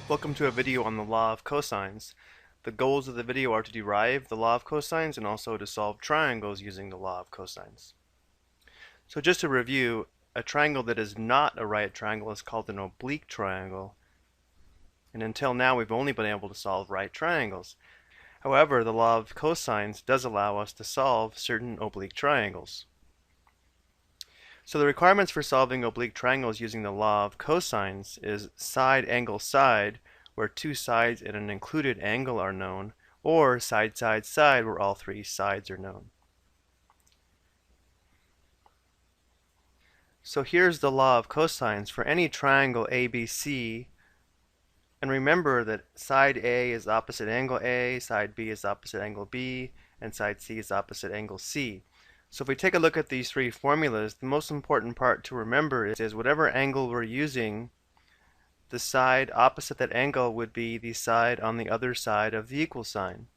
Welcome to a video on the law of cosines. The goals of the video are to derive the law of cosines and also to solve triangles using the law of cosines. So just to review, a triangle that is not a right triangle is called an oblique triangle. And until now we've only been able to solve right triangles. However, the law of cosines does allow us to solve certain oblique triangles. So the requirements for solving oblique triangles using the law of cosines is side angle side, where two sides and an included angle are known, or side side side, where all three sides are known. So here's the law of cosines for any triangle ABC, and remember that side A is opposite angle A, side B is opposite angle B, and side C is opposite angle C. So if we take a look at these three formulas, the most important part to remember is whatever angle we're using, the side opposite that angle would be the side on the other side of the equal sign.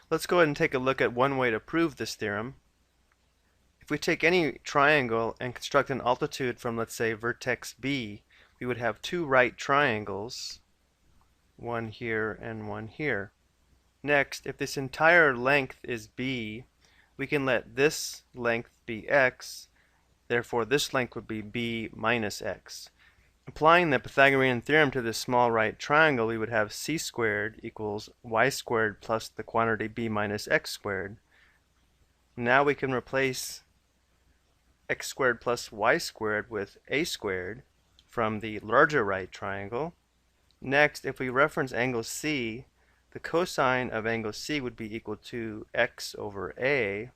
Let's go ahead and take a look at one way to prove this theorem. If we take any triangle and construct an altitude from, let's say, vertex B, we would have two right triangles, one here and one here. Next, if this entire length is b, we can let this length be x, therefore this length would be b minus x. Applying the Pythagorean theorem to this small right triangle, we would have c squared equals y squared plus the quantity b minus x squared. Now we can replace x squared plus y squared with a squared from the larger right triangle. Next, if we reference angle C, the cosine of angle C would be equal to x over a.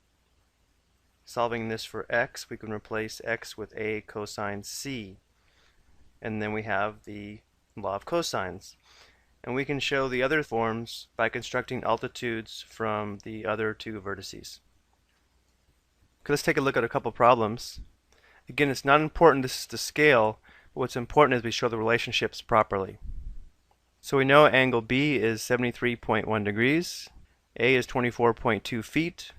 Solving this for x, we can replace x with a cosine C. And then we have the law of cosines. And we can show the other forms by constructing altitudes from the other two vertices. Okay, let's take a look at a couple problems. Again, it's not important this is the scale, but what's important is we show the relationships properly. So we know angle B is 73.1 degrees, A is 24.2 feet,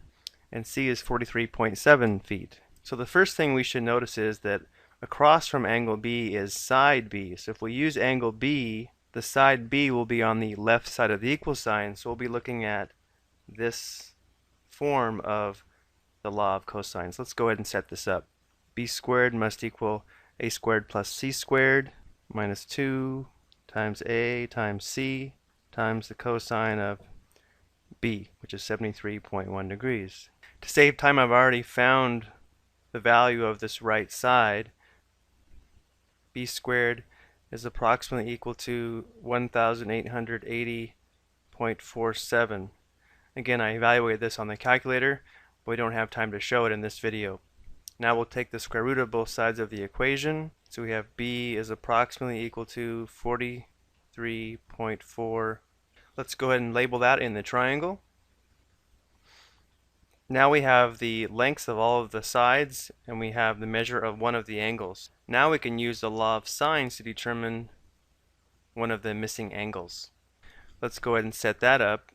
and C is 43.7 feet. So the first thing we should notice is that across from angle B is side B. So if we use angle B, the side B will be on the left side of the equal sign, so we'll be looking at this form of the law of cosines. Let's go ahead and set this up. B squared must equal A squared plus C squared minus 2 times A times C times the cosine of B, which is 73.1 degrees. To save time, I've already found the value of this right side. B squared is approximately equal to 1880.47. Again, I evaluated this on the calculator, but we don't have time to show it in this video. Now we'll take the square root of both sides of the equation. So we have B is approximately equal to 43.4. Let's go ahead and label that in the triangle. Now we have the lengths of all of the sides, and we have the measure of one of the angles. Now we can use the law of sines to determine one of the missing angles. Let's go ahead and set that up.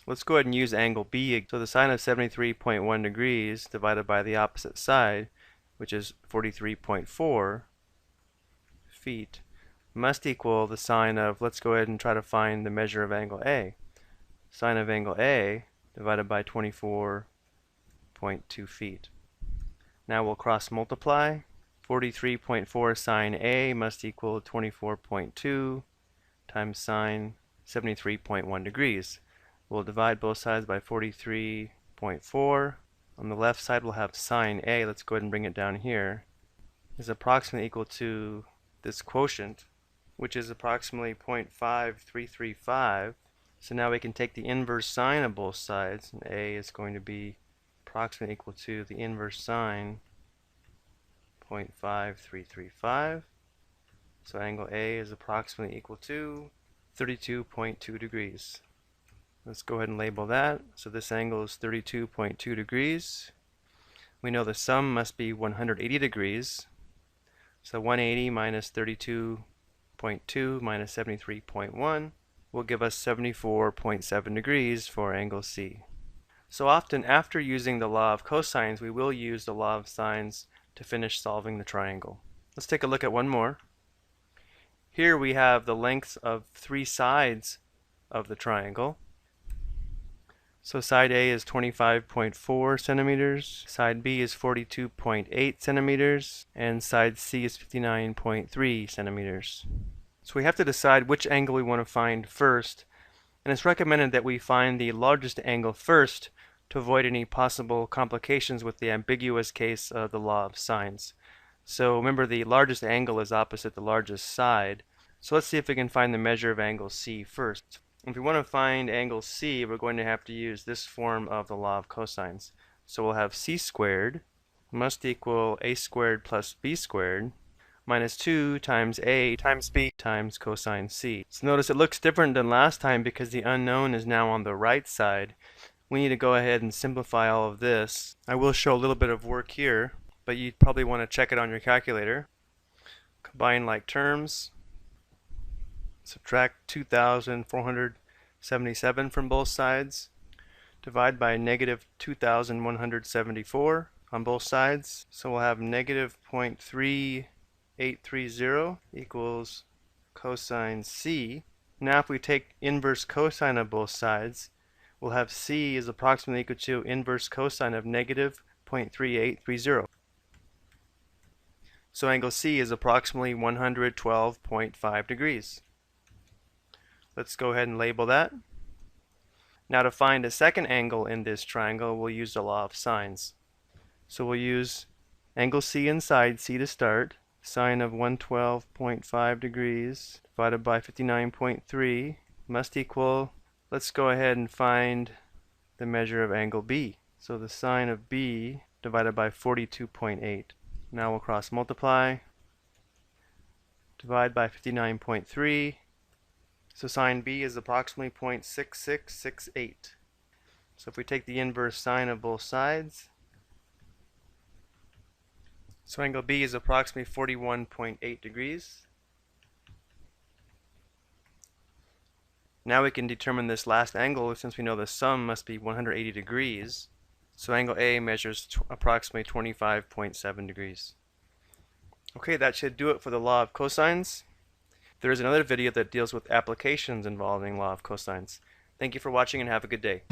Let's go ahead and use angle B. So the sine of 73.1 degrees divided by the opposite side, which is 43.4 feet, must equal the sine of, let's go ahead and try to find the measure of angle A. Sine of angle A divided by 24.2 feet. Now we'll cross multiply. 43.4 sine A must equal 24.2 times sine 73.1 degrees. We'll divide both sides by 43.4. On the left side we'll have sine A, let's go ahead and bring it down here, is approximately equal to this quotient, which is approximately 0.5335. So now we can take the inverse sine of both sides, and A is going to be approximately equal to the inverse sine 0.5335. So angle A is approximately equal to 32.2 degrees. Let's go ahead and label that. So this angle is 32.2 degrees. We know the sum must be 180 degrees. So 180 minus 32.2 minus 73.1 will give us 74.7 degrees for angle C. So often after using the law of cosines, we will use the law of sines to finish solving the triangle. Let's take a look at one more. Here we have the lengths of three sides of the triangle. So side A is 25.4 centimeters, side B is 42.8 centimeters, and side C is 59.3 centimeters. So we have to decide which angle we want to find first, and it's recommended that we find the largest angle first to avoid any possible complications with the ambiguous case of the law of sines. So remember, the largest angle is opposite the largest side. So let's see if we can find the measure of angle C first. If we want to find angle C, we're going to have to use this form of the law of cosines. So we'll have C squared must equal A squared plus B squared minus 2 times A times B times cosine C. So notice it looks different than last time because the unknown is now on the right side. We need to go ahead and simplify all of this. I will show a little bit of work here, but you probably want to check it on your calculator. Combine like terms. Subtract 2,477 from both sides. Divide by negative 2,174 on both sides. So we'll have negative 0.3830 equals cosine C. Now if we take inverse cosine of both sides, we'll have C is approximately equal to inverse cosine of negative 0.3830. So angle C is approximately 112.5 degrees. Let's go ahead and label that. Now to find a second angle in this triangle, we'll use the law of sines. So we'll use angle C inside C to start. Sine of 112.5 degrees divided by 59.3 must equal, let's go ahead and find the measure of angle B. So the sine of B divided by 42.8. Now we'll cross multiply, divide by 59.3. So sine B is approximately 0.6668. So if we take the inverse sine of both sides, so angle B is approximately 41.8 degrees. Now we can determine this last angle since we know the sum must be 180 degrees. So angle A measures approximately 25.7 degrees. Okay, that should do it for the law of cosines. There is another video that deals with applications involving law of cosines. Thank you for watching and have a good day.